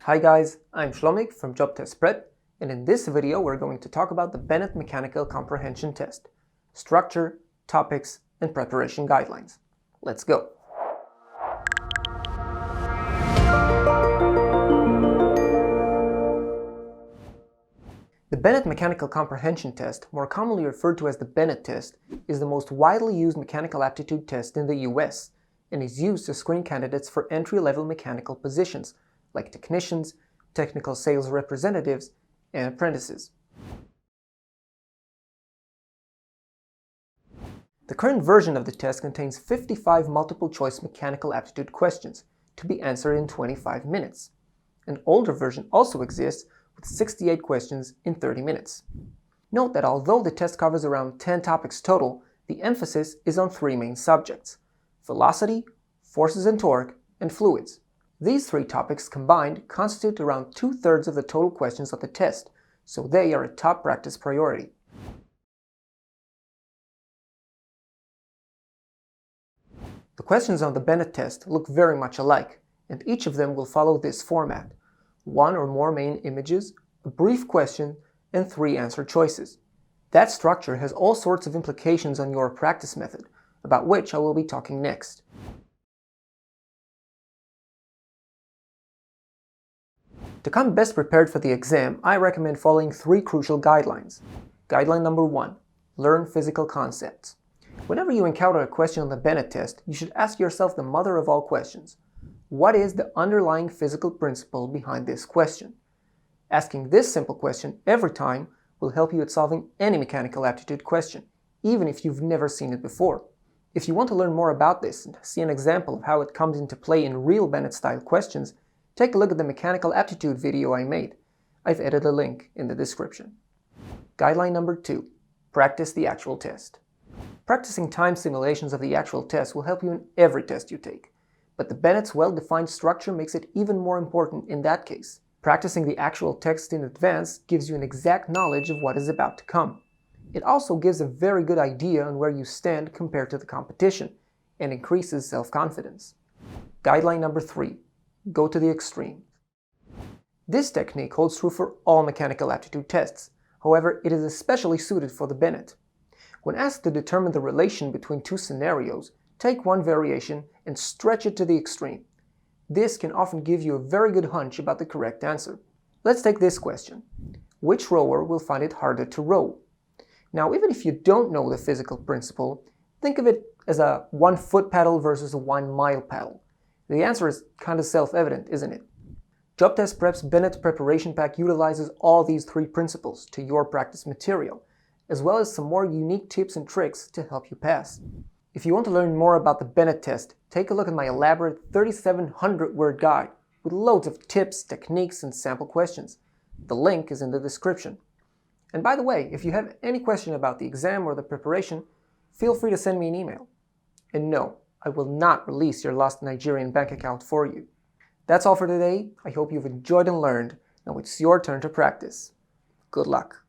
Hi guys, I'm Shlomik from JobTestPrep, and in this video we're going to talk about the Bennett Mechanical Comprehension Test, structure, topics, and preparation guidelines. Let's go! The Bennett Mechanical Comprehension Test, more commonly referred to as the Bennett Test, is the most widely used mechanical aptitude test in the US and is used to screen candidates for entry-level mechanical positions like technicians, technical sales representatives, and apprentices. The current version of the test contains 55 multiple-choice mechanical aptitude questions to be answered in 25 minutes. An older version also exists with 68 questions in 30 minutes. Note that although the test covers around 10 topics total, the emphasis is on three main subjects: velocity, forces and torque, and fluids. These three topics combined constitute around 2/3 of the total questions of the test, so they are a top practice priority. The questions on the Bennett test look very much alike, and each of them will follow this format: one or more main images, a brief question, and 3 answer choices. That structure has all sorts of implications on your practice method, about which I will be talking next. To come best prepared for the exam, I recommend following 3 crucial guidelines. Guideline number 1. Learn physical concepts. Whenever you encounter a question on the Bennett test, you should ask yourself the mother of all questions. What is the underlying physical principle behind this question? Asking this simple question every time will help you at solving any mechanical aptitude question, even if you've never seen it before. If you want to learn more about this and see an example of how it comes into play in real Bennett-style questions, take a look at the mechanical aptitude video I made. I've added a link in the description. Guideline number 2. Practice the actual test. Practicing time simulations of the actual test will help you in every test you take, but the Bennett's well-defined structure makes it even more important in that case. Practicing the actual text in advance gives you an exact knowledge of what is about to come. It also gives a very good idea on where you stand compared to the competition and increases self-confidence. Guideline number 3. Go to the extreme. This technique holds true for all mechanical aptitude tests. However, it is especially suited for the Bennett. When asked to determine the relation between 2 scenarios, take one variation and stretch it to the extreme. This can often give you a very good hunch about the correct answer. Let's take this question. Which rower will find it harder to row? Now, even if you don't know the physical principle, think of it as a 1-foot paddle versus a 1-mile paddle. The answer is kind of self-evident, isn't it? JobTestPrep's Bennett Preparation Pack utilizes all these 3 principles to your practice material, as well as some more unique tips and tricks to help you pass. If you want to learn more about the Bennett test, take a look at my elaborate 3,700-word guide with loads of tips, techniques, and sample questions. The link is in the description. And by the way, if you have any question about the exam or the preparation, feel free to send me an email. And no, I will not release your lost Nigerian bank account for you. That's all for today. I hope you've enjoyed and learned. Now it's your turn to practice. Good luck.